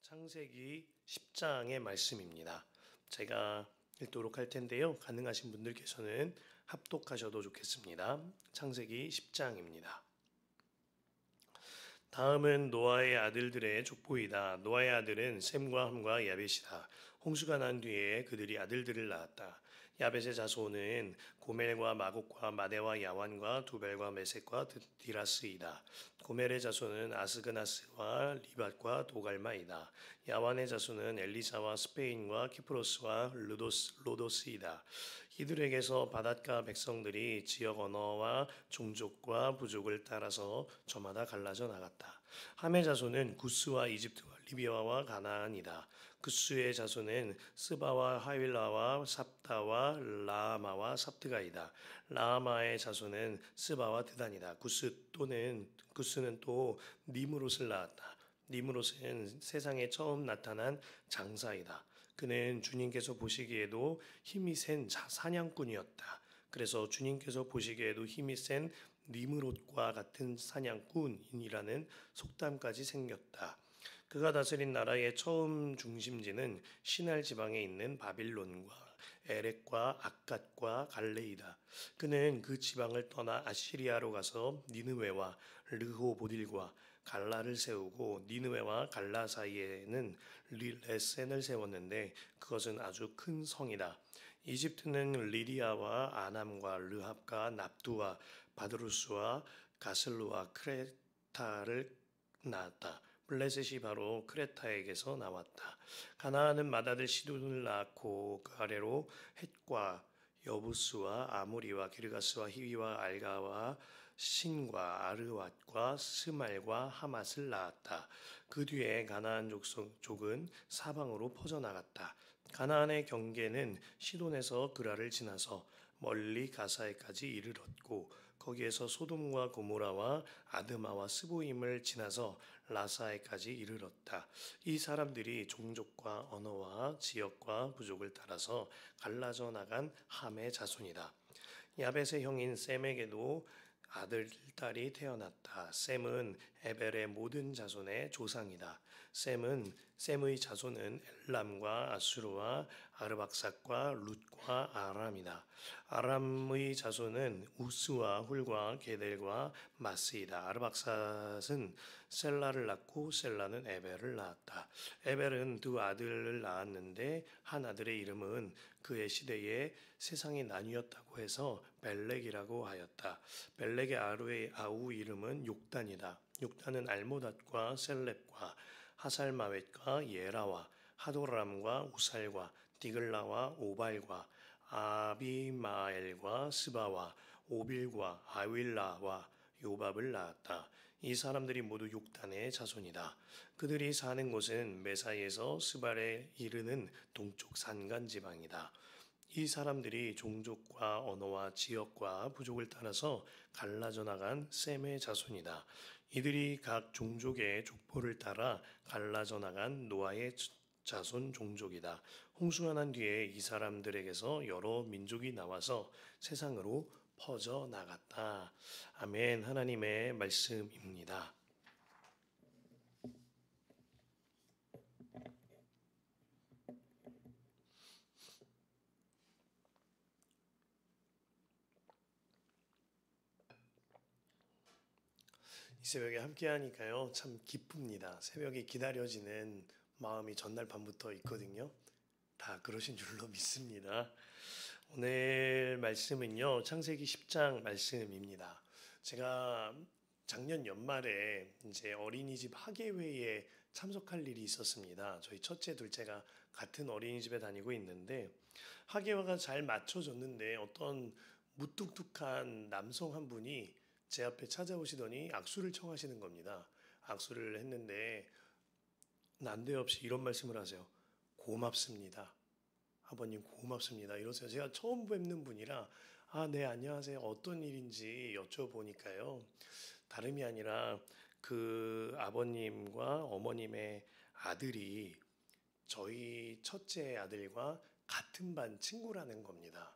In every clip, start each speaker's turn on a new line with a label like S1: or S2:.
S1: 창세기 10장의 말씀입니다. 제가 읽도록 할 텐데요. 가능하신 분들께서는 합독하셔도 좋겠습니다. 창세기 10장입니다. 다음은 노아의 아들들의 족보이다. 노아의 아들은 셈과 함과 야벳이다. 홍수가 난 뒤에 그들이 아들들을 낳았다. 야벳의 자손은 고멜과 마곡과 마데와 야완과 두벨과 메섹과 디라스이다. 고멜의 자손은 아스그나스와 리밧과 도갈마이다. 야완의 자손은 엘리사와 스페인과 키프로스와 로도스이다. 이들에게서 바닷가 백성들이 지역 언어와 종족과 부족을 따라서 저마다 갈라져 나갔다. 함의 자손은 구스와 이집트와 리비아와 가나안이다. 구스의 자손은 스바와 하윌라와 삽다와 라마와 삽드가이다. 라마의 자손은 스바와 드단이다. 구스는 또 니므롯을 낳았다. 니므롯은 세상에 처음 나타난 장사이다. 그는 주님께서 보시기에도 힘이 센 사냥꾼이었다. 그래서 주님께서 보시기에도 힘이 센 니므롯과 같은 사냥꾼이라는 속담까지 생겼다. 그가 다스린 나라의 처음 중심지는 시날 지방에 있는 바빌론과 에렉과 악갓과 갈레이다. 그는 그 지방을 떠나 아시리아로 가서 니느웨와 르호보딜과 갈라를 세우고 니느웨와 갈라 사이에는 레센을 세웠는데 그것은 아주 큰 성이다. 이집트는 리디아와 아남과 르합과 납두와 바드루스와 가슬루와 크레타를 낳았다. 블레셋이 바로 크레타에게서 나왔다. 가나안은 맏아들 시돈을 낳고 그 아래로 헷과 여부스와 아모리와 기르가스와 히위와 알가와 신과 아르왓과 스말과 하맛을 낳았다. 그 뒤에 가나안 족은 사방으로 퍼져나갔다. 가나안의 경계는 시돈에서 그라를 지나서 멀리 가사에까지 이르렀고 거기에서 소돔과 고모라와 아드마와 스보임을 지나서 라사에까지 이르렀다. 이 사람들이 종족과 언어와 지역과 부족을 따라서 갈라져 나간 함의 자손이다. 야벳의 형인 셈에게도 아들, 딸이 태어났다. 셈은 에벨의 모든 자손의 조상이다. 셈의 자손은 엘람과 아수르와 아르박삭과 룻과 아람이다. 아람의 자손은 우스와 훌과 게델과 마스이다. 아르박삭은 셀라를 낳고 셀라는 에벨을 낳았다. 에벨은 두 아들을 낳았는데 한 아들의 이름은 그의 시대에 세상이 나뉘었다고 해서 벨렉이라고 하였다. 벨렉의 아우 이름은 욕단이다. 욕단은 알모닷과 셀렙과 하살마웻과 예라와 하도람과 우살과 디글라와 오발과 아비마엘과 스바와 오빌과 아윌라와 요밥을 낳았다. 이 사람들이 모두 욕단의 자손이다. 그들이 사는 곳은 메사이에서 스발에 이르는 동쪽 산간 지방이다. 이 사람들이 종족과 언어와 지역과 부족을 따라서 갈라져 나간 셈의 자손이다. 이들이 각 종족의 족보를 따라 갈라져 나간 노아의 자손 종족이다. 홍수가 난 뒤에 이 사람들에게서 여러 민족이 나와서 세상으로 퍼져 나갔다. 아멘. 하나님의 말씀입니다. 이 새벽에 함께 하니까요, 참 기쁩니다. 새벽이 기다려지는 마음이 전날 밤부터 있거든요. 다 그러신 줄로 믿습니다. 오늘 말씀은요, 창세기 10장 말씀입니다. 제가 작년 연말에 이제 어린이집 학예회에 참석할 일이 있었습니다. 저희 첫째, 둘째가 같은 어린이집에 다니고 있는데 학예회가 잘 맞춰졌는데 어떤 무뚝뚝한 남성 한 분이 제 앞에 찾아오시더니 악수를 청하시는 겁니다. 악수를 했는데 난데없이 이런 말씀을 하세요. 고맙습니다. 아버님 고맙습니다. 이러세요. 제가 처음 뵙는 분이라 네, 안녕하세요. 어떤 일인지 여쭤보니까요. 다름이 아니라 그 아버님과 어머님의 아들이 저희 첫째 아들과 같은 반 친구라는 겁니다.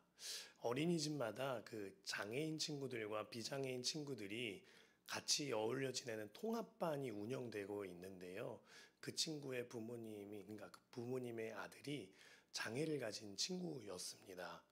S1: 어린이집마다 그 장애인 친구들과 비장애인 친구들이 같이 어울려 지내는 통합반이 운영되고 있는데요. 그 친구의 부모님이, 그러니까 그 부모님의 아들이 장애를 가진 친구였습니다.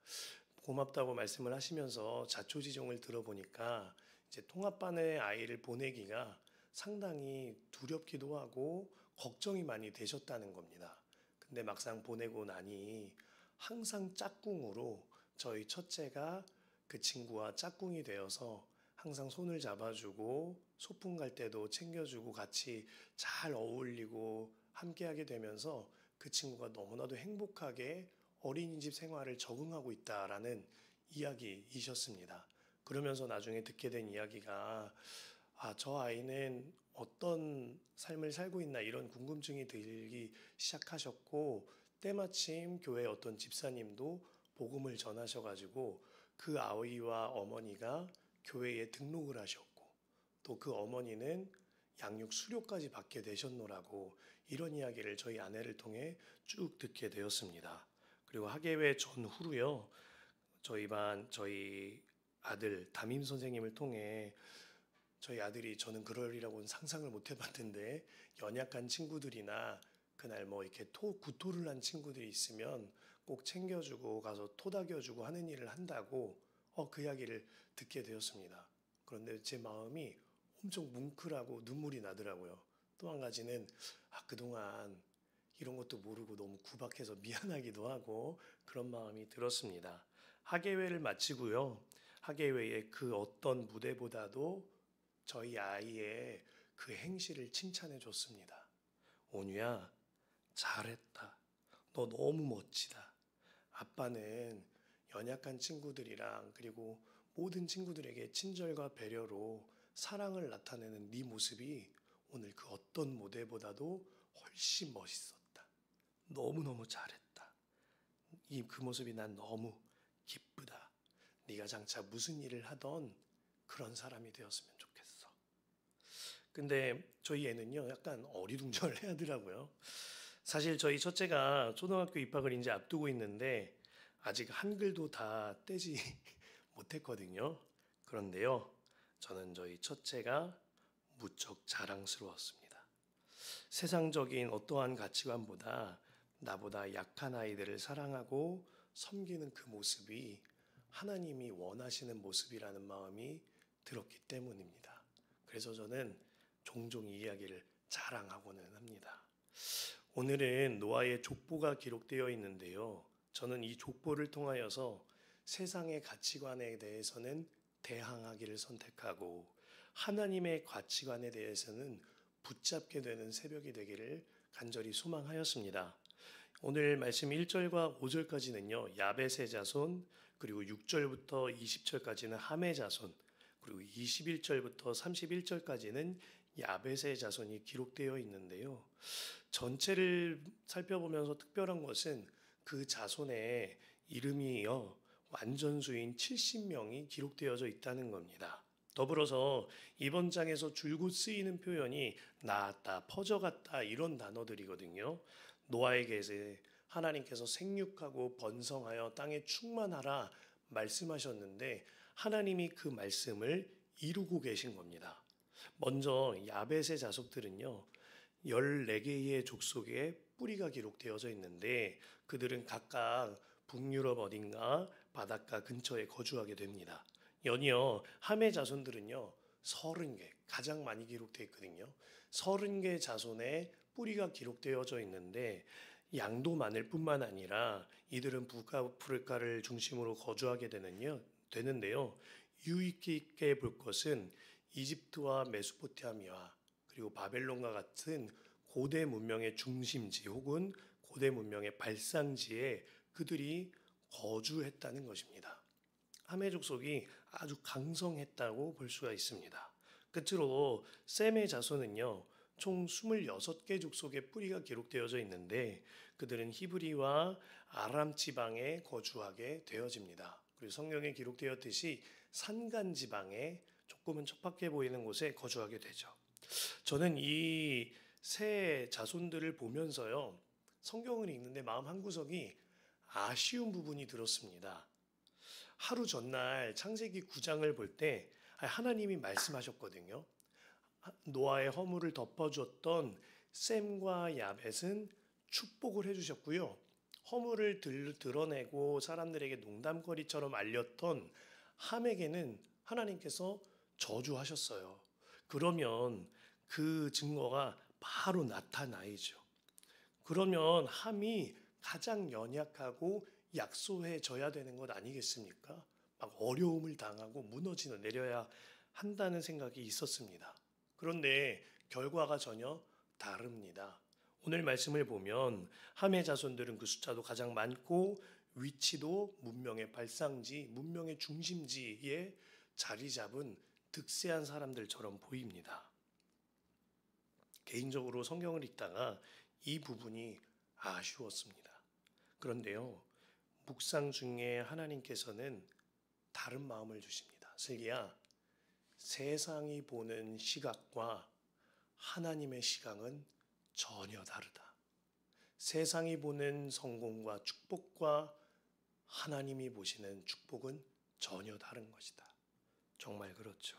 S1: 고맙다고 말씀을 하시면서 자초지종을 들어보니까 이제 통합반에 아이를 보내기가 상당히 두렵기도 하고 걱정이 많이 되셨다는 겁니다. 근데 막상 보내고 나니 항상 짝꿍으로 저희 첫째가 그 친구와 짝꿍이 되어서 항상 손을 잡아주고 소풍 갈 때도 챙겨주고 같이 잘 어울리고 함께하게 되면서 그 친구가 너무나도 행복하게 어린이집 생활을 적응하고 있다라는 이야기이셨습니다. 그러면서 나중에 듣게 된 이야기가 저 아이는 어떤 삶을 살고 있나 이런 궁금증이 들기 시작하셨고 때마침 교회 어떤 집사님도 복음을 전하셔가지고 그 아이와 어머니가 교회에 등록을 하셨고 또 그 어머니는 양육 수료까지 받게 되셨노라고 이런 이야기를 저희 아내를 통해 쭉 듣게 되었습니다. 그리고 학예회 전후로요. 저희 아들 담임 선생님을 통해 저희 아들이 저는 그러리라고는 상상을 못 해봤는데 연약한 친구들이나 그날 뭐 이렇게 구토를 한 친구들이 있으면 꼭 챙겨주고 가서 토닥여주고 하는 일을 한다고 그 이야기를 듣게 되었습니다. 그런데 제 마음이 엄청 뭉클하고 눈물이 나더라고요. 또 한 가지는 그동안 이런 것도 모르고 너무 구박해서 미안하기도 하고 그런 마음이 들었습니다. 학예회를 마치고요. 학예회의 그 어떤 무대보다도 저희 아이의 그 행실을 칭찬해 줬습니다. 온유야, 잘했다. 너 너무 멋지다. 아빠는 연약한 친구들이랑 그리고 모든 친구들에게 친절과 배려로 사랑을 나타내는 네 모습이 오늘 그 어떤 무대보다도 훨씬 멋있었다. 너무너무 잘했다. 그 모습이 난 너무 기쁘다. 네가 장차 무슨 일을 하던 그런 사람이 되었으면 좋겠어. 근데 저희 애는요, 약간 어리둥절해야 하더라고요. 사실 저희 첫째가 초등학교 입학을 이제 앞두고 있는데 아직 한글도 다 떼지 못했거든요. 그런데요, 저는 저희 첫째가 무척 자랑스러웠습니다. 세상적인 어떠한 가치관보다 나보다 약한 아이들을 사랑하고 섬기는 그 모습이 하나님이 원하시는 모습이라는 마음이 들었기 때문입니다. 그래서 저는 종종 이 이야기를 자랑하고는 합니다. 오늘은 노아의 족보가 기록되어 있는데요. 저는 이 족보를 통하여서 세상의 가치관에 대해서는 대항하기를 선택하고 하나님의 가치관에 대해서는 붙잡게 되는 새벽이 되기를 간절히 소망하였습니다. 오늘 말씀 1절과 5절까지는요. 야벳의 자손, 그리고 6절부터 20절까지는 함의 자손, 그리고 21절부터 31절까지는 야벳의 자손이 기록되어 있는데요. 전체를 살펴보면서 특별한 것은 그 자손의 이름이요. 완전수인 70명이 기록되어져 있다는 겁니다. 더불어서 이번 장에서 줄곧 쓰이는 표현이 나았다, 퍼져갔다 이런 단어들이거든요. 노아에게 하나님께서 생육하고 번성하여 땅에 충만하라 말씀하셨는데 하나님이 그 말씀을 이루고 계신 겁니다. 먼저 야벳의 자손들은요. 14개의 족속에 뿌리가 기록되어져 있는데 그들은 각각 북유럽 어딘가 바닷가 근처에 거주하게 됩니다. 연이어 함의 자손들은요. 30개 가장 많이 기록되어 있거든요. 30개 자손의 뿌리가 기록되어져 있는데 양도 많을 뿐만 아니라 이들은 북아프리카를 중심으로 거주하게 되는데요. 유익 있게 볼 것은 이집트와 메소포타미아 그리고 바벨론과 같은 고대 문명의 중심지 혹은 고대 문명의 발상지에 그들이 거주했다는 것입니다. 함의 족속이 아주 강성했다고 볼 수가 있습니다. 끝으로 셈의 자손은요. 총 26개 족속의 뿌리가 기록되어져 있는데 그들은 히브리와 아람 지방에 거주하게 되어집니다. 그리고 성경에 기록되었듯이 산간 지방에 조금은 척박해 보이는 곳에 거주하게 되죠. 저는 이 세 자손들을 보면서요. 성경을 읽는데 마음 한구석이 아쉬운 부분이 들었습니다. 하루 전날 창세기 9장을 볼 때 하나님이 말씀하셨거든요. 노아의 허물을 덮어주었던 셈과 야벳은 축복을 해주셨고요. 허물을 드러내고 사람들에게 농담거리처럼 알렸던 함에게는 하나님께서 저주하셨어요. 그러면 그 증거가 바로 나타나야죠. 그러면 함이 가장 연약하고 약소해져야 되는 것 아니겠습니까? 막 어려움을 당하고 무너지는 내려야 한다는 생각이 있었습니다. 그런데 결과가 전혀 다릅니다. 오늘 말씀을 보면 함의 자손들은 그 숫자도 가장 많고 위치도 문명의 발상지, 문명의 중심지에 자리 잡은 득세한 사람들처럼 보입니다. 개인적으로 성경을 읽다가 이 부분이 아쉬웠습니다. 그런데요, 묵상 중에 하나님께서는 다른 마음을 주십니다. 슬기야, 세상이 보는 시각과 하나님의 시각은 전혀 다르다. 세상이 보는 성공과 축복과 하나님이 보시는 축복은 전혀 다른 것이다. 정말 그렇죠.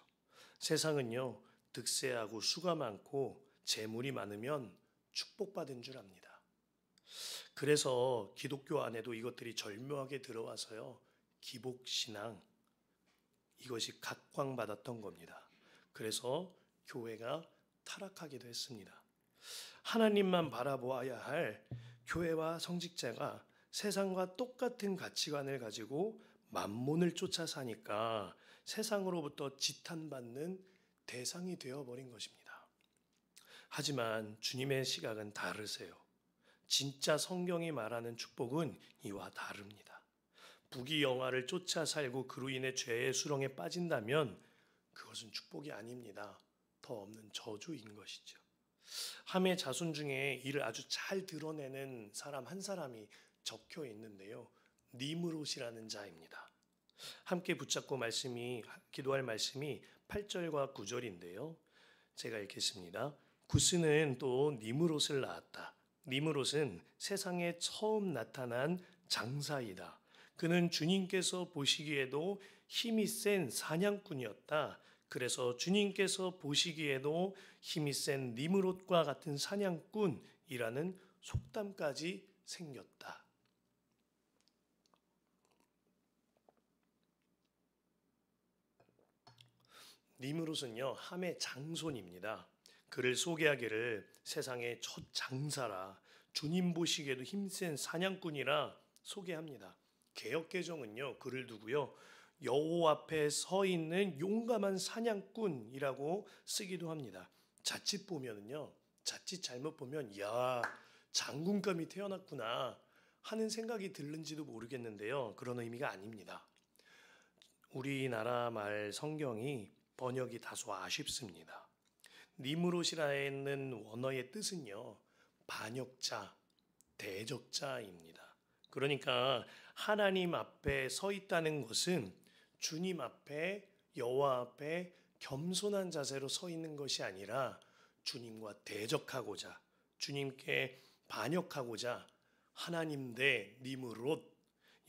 S1: 세상은요, 득세하고 수가 많고 재물이 많으면 축복받은 줄 압니다. 그래서 기독교 안에도 이것들이 절묘하게 들어와서요, 기복신앙, 이것이 각광받았던 겁니다. 그래서 교회가 타락하기도 했습니다. 하나님만 바라보아야 할 교회와 성직자가 세상과 똑같은 가치관을 가지고 만몬을 쫓아 사니까 세상으로부터 지탄받는 대상이 되어버린 것입니다. 하지만 주님의 시각은 다르세요. 진짜 성경이 말하는 축복은 이와 다릅니다. 부귀영화를 쫓아 살고 그로 인해 죄의 수렁에 빠진다면 그것은 축복이 아닙니다. 더 없는 저주인 것이죠. 함의 자손 중에 이를 아주 잘 드러내는 사람 한 사람이 적혀 있는데요. 니므롯이라는 자입니다. 함께 붙잡고 기도할 말씀이 8절과 9절인데요. 제가 읽겠습니다. 구스는 또 니므롯을 낳았다. 니므롯은 세상에 처음 나타난 장사이다. 그는 주님께서 보시기에도 힘이 센 사냥꾼이었다. 그래서 주님께서 보시기에도 힘이 센 니므롯과 같은 사냥꾼이라는 속담까지 생겼다. 니므롯은요, 함의 장손입니다. 그를 소개하기를 세상의 첫 장사라, 주님 보시기에도 힘센 사냥꾼이라 소개합니다. 개역개정은요, 그를 두고요, 여호와 앞에 서 있는 용감한 사냥꾼이라고 쓰기도 합니다. 자칫 잘못 보면 야, 장군감이 태어났구나 하는 생각이 들는지도 모르겠는데요. 그런 의미가 아닙니다. 우리나라 말 성경이 번역이 다소 아쉽습니다. 니므롯이라는 원어의 뜻은요, 반역자, 대적자입니다. 그러니까 하나님 앞에 서 있다는 것은 주님 앞에, 여호와 앞에 겸손한 자세로 서 있는 것이 아니라 주님과 대적하고자, 주님께 반역하고자 하나님 대 니므롯,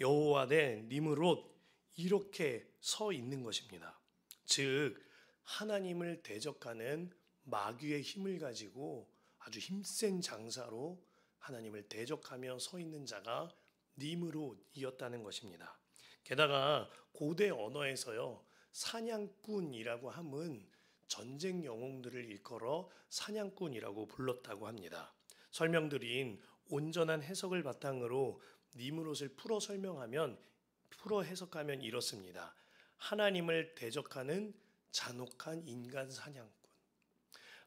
S1: 여호와 대 니므롯 이렇게 서 있는 것입니다. 즉 하나님을 대적하는 마귀의 힘을 가지고 아주 힘센 장사로 하나님을 대적하며 서 있는 자가 니므롯이었다는 것입니다. 게다가 고대 언어에서요, 사냥꾼이라고 함은 전쟁 영웅들을 일컬어 사냥꾼이라고 불렀다고 합니다. 설명드린 온전한 해석을 바탕으로 니므롯을 풀어 해석하면 이렇습니다. 하나님을 대적하는 잔혹한 인간 사냥꾼,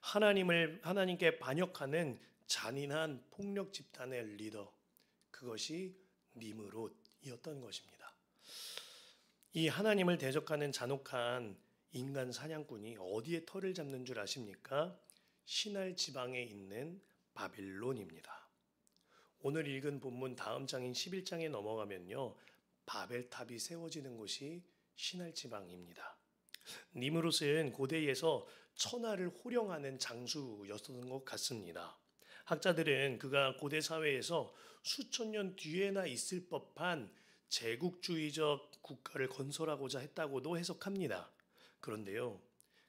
S1: 하나님께 반역하는 잔인한 폭력 집단의 리더, 그것이 니므롯이었던 것입니다. 이 하나님을 대적하는 잔혹한 인간 사냥꾼이 어디에 털을 잡는 줄 아십니까? 시날 지방에 있는 바빌론입니다. 오늘 읽은 본문 다음 장인 11장에 넘어가면요, 바벨탑이 세워지는 곳이 시날 지방입니다. 니므롯은 고대에서 천하를 호령하는 장수였던 것 같습니다. 학자들은 그가 고대 사회에서 수천 년 뒤에나 있을 법한 제국주의적 국가를 건설하고자 했다고도 해석합니다. 그런데요,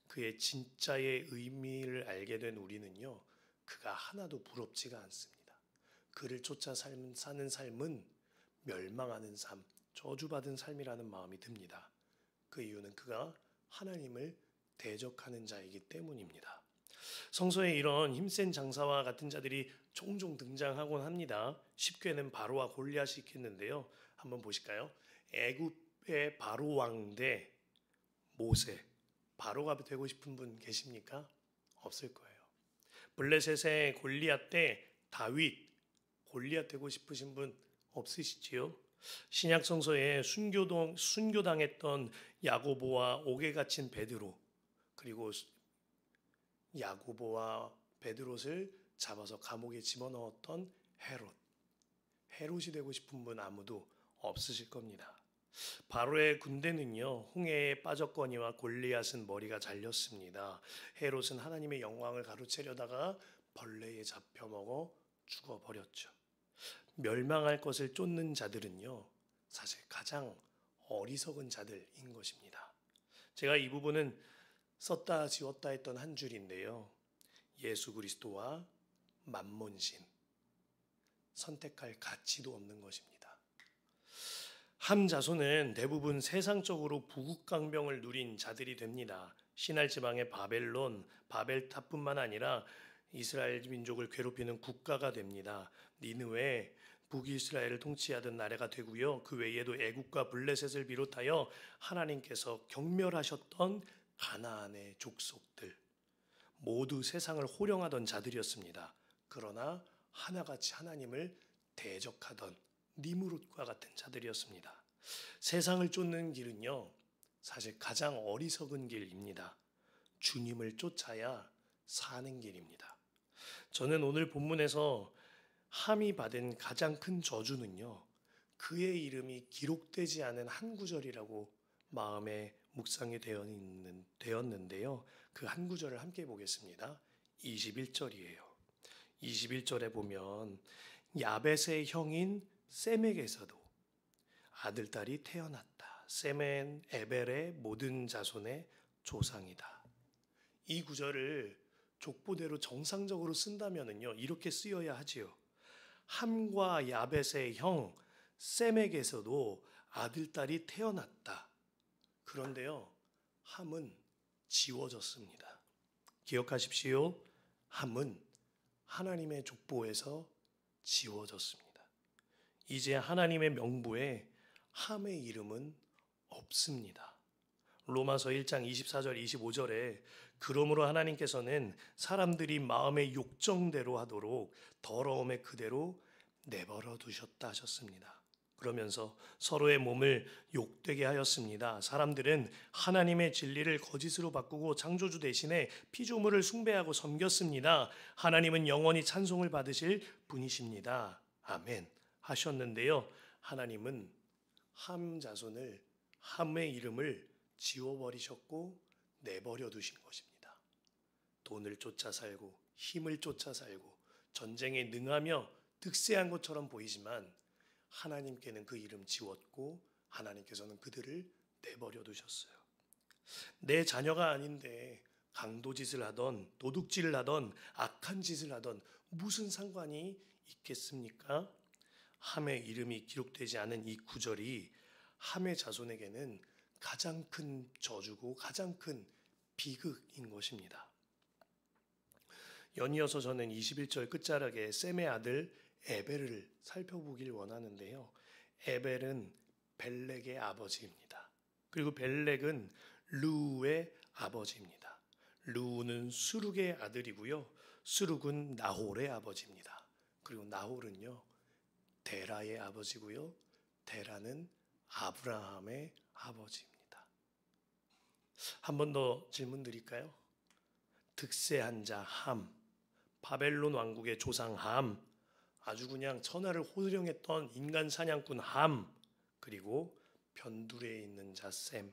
S1: 그의 진짜의 의미를 알게 된 우리는요, 그가 하나도 부럽지가 않습니다. 그를 쫓아 사는 삶은 멸망하는 삶, 저주받은 삶이라는 마음이 듭니다. 그 이유는 그가 하나님을 대적하는 자이기 때문입니다. 성서에 이런 힘센 장사와 같은 자들이 종종 등장하곤 합니다. 십궤는 바로와 골리앗이 있겠는데요. 한번 보실까요? 애굽의 바로 왕 대 모세. 바로가 되고 싶은 분 계십니까? 없을 거예요. 블레셋의 골리앗 대 다윗. 골리앗 되고 싶으신 분 없으시지요? 신약 성서에 순교당했던 야고보와 옥에 갇힌 베드로, 그리고 야고보와 베드롯을 잡아서 감옥에 집어넣었던 헤롯이 되고 싶은 분 아무도 없으실 겁니다. 바로의 군대는요, 홍해에 빠졌거니와 골리앗은 머리가 잘렸습니다. 헤롯은 하나님의 영광을 가로채려다가 벌레에 잡혀먹어 죽어버렸죠. 멸망할 것을 쫓는 자들은요, 사실 가장 어리석은 자들인 것입니다. 제가 이 부분은 썼다 지웠다 했던 한 줄인데요. 예수 그리스도와 만몬신, 선택할 가치도 없는 것입니다. 함 자손은 대부분 세상적으로 부국강병을 누린 자들이 됩니다. 시날 지방의 바벨론, 바벨탑뿐만 아니라 이스라엘 민족을 괴롭히는 국가가 됩니다. 니느웨, 북이스라엘을 통치하던 나라가 되고요. 그 외에도 애굽과 블레셋을 비롯하여 하나님께서 경멸하셨던 가나안의 족속들, 모두 세상을 호령하던 자들이었습니다. 그러나 하나같이 하나님을 대적하던 니므롯과 같은 자들이었습니다. 세상을 쫓는 길은요, 사실 가장 어리석은 길입니다. 주님을 쫓아야 사는 길입니다. 저는 오늘 본문에서 함이 받은 가장 큰 저주는요, 그의 이름이 기록되지 않은 한 구절이라고 마음에 묵상이 되었는데요. 그 한 구절을 함께 보겠습니다. 21절이에요. 21절에 보면 야벳의 형인 셈에게서도 아들딸이 태어났다. 셈은 에벨의 모든 자손의 조상이다. 이 구절을 족보대로 정상적으로 쓴다면요, 이렇게 쓰여야 하지요. 함과 야벳의 형 셈에게서도 아들딸이 태어났다. 그런데요, 함은 지워졌습니다. 기억하십시오. 함은 하나님의 족보에서 지워졌습니다. 이제 하나님의 명부에 함의 이름은 없습니다. 로마서 1장 24절 25절에 그러므로 하나님께서는 사람들이 마음의 욕정대로 하도록 더러움의 그대로 내버려 두셨다 하셨습니다. 그러면서 서로의 몸을 욕되게 하였습니다. 사람들은 하나님의 진리를 거짓으로 바꾸고 창조주 대신에 피조물을 숭배하고 섬겼습니다. 하나님은 영원히 찬송을 받으실 분이십니다. 아멘 하셨는데요. 하나님은 함 자손을, 함의 이름을 지워버리셨고 내버려 두신 것입니다. 돈을 쫓아 살고 힘을 쫓아 살고 전쟁에 능하며 득세한 것처럼 보이지만 하나님께는 그 이름 지웠고 하나님께서는 그들을 내버려 두셨어요. 내 자녀가 아닌데 강도짓을 하던 도둑질을 하던 악한 짓을 하던 무슨 상관이 있겠습니까? 함의 이름이 기록되지 않은 이 구절이 함의 자손에게는 가장 큰 저주고 가장 큰 비극인 것입니다. 연이어서 저는 21절 끝자락에 셈의 아들 에벨을 살펴보길 원하는데요. 에벨은 벨렉의 아버지입니다. 그리고 벨렉은 르우의 아버지입니다. 르우는 수룩의 아들이고요. 수룩은 나홀의 아버지입니다. 그리고 나홀은요, 데라의 아버지고요. 데라는 아브라함의 아버지입니다. 한 번 더 질문 드릴까요? 득세한 자 함, 바벨론 왕국의 조상 함, 아주 그냥 천하를 호령했던 인간 사냥꾼 함, 그리고 변두리에 있는 자 셈,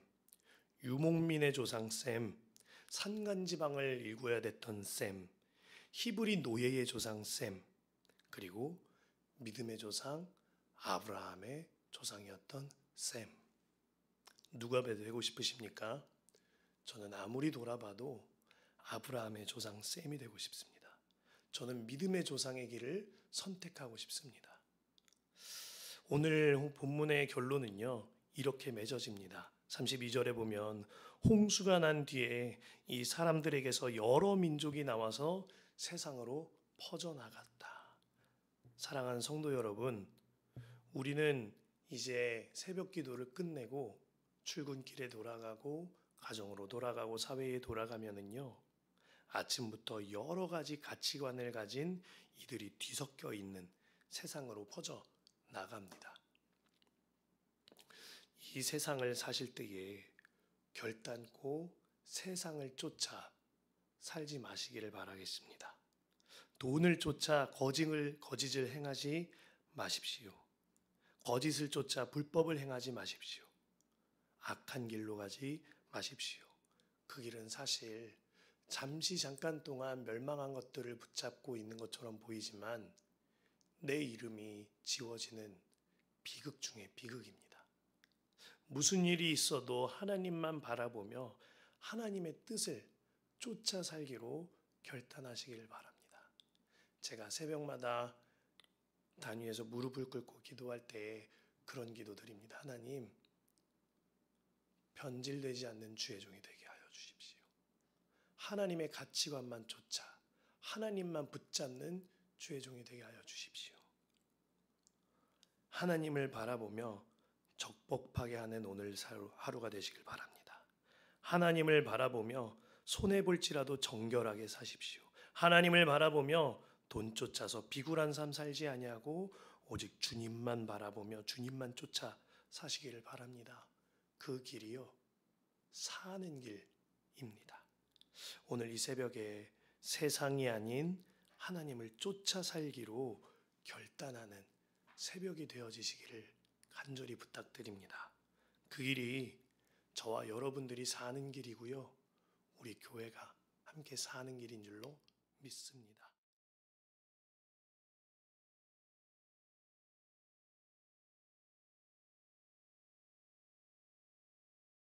S1: 유목민의 조상 셈, 산간지방을 일구어야 됐던 셈, 히브리 노예의 조상 셈, 그리고 믿음의 조상 아브라함의 조상이었던 셈. 누가 되고 싶으십니까? 저는 아무리 돌아봐도 아브라함의 조상 셈이 되고 싶습니다. 저는 믿음의 조상의 길을 선택하고 싶습니다. 오늘 본문의 결론은요, 이렇게 맺어집니다. 32절에 보면 홍수가 난 뒤에 이 사람들에게서 여러 민족이 나와서 세상으로 퍼져나갔다. 사랑하는 성도 여러분, 우리는 이제 새벽 기도를 끝내고 출근길에 돌아가고 가정으로 돌아가고 사회에 돌아가면은요, 아침부터 여러 가지 가치관을 가진 이들이 뒤섞여 있는 세상으로 퍼져 나갑니다. 이 세상을 사실 때에 결단코 세상을 쫓아 살지 마시기를 바라겠습니다. 돈을 쫓아 거짓을 행하지 마십시오. 거짓을 쫓아 불법을 행하지 마십시오. 악한 길로 가지 마십시오. 그 길은 사실 잠깐 동안 멸망한 것들을 붙잡고 있는 것처럼 보이지만 내 이름이 지워지는 비극 중의 비극입니다. 무슨 일이 있어도 하나님만 바라보며 하나님의 뜻을 쫓아 살기로 결단하시길 바랍니다. 제가 새벽마다 단위에서 무릎을 꿇고 기도할 때 그런 기도 드립니다. 하나님, 변질되지 않는 주의 종이 되게 하여 주십시오. 하나님의 가치관만 쫓아 하나님만 붙잡는 주의 종이 되게 하여 주십시오. 하나님을 바라보며 적복하게 하는 오늘 하루가 되시길 바랍니다. 하나님을 바라보며 손해볼지라도 정결하게 사십시오. 하나님을 바라보며 돈 쫓아서 비굴한 삶 살지 아니하고 오직 주님만 바라보며 주님만 쫓아 사시기를 바랍니다. 그 길이요, 사는 길입니다. 오늘 이 새벽에 세상이 아닌 하나님을 쫓아 살기로 결단하는 새벽이 되어지시기를 간절히 부탁드립니다. 그 길이 저와 여러분들이 사는 길이고요, 우리 교회가 함께 사는 길인 줄로 믿습니다.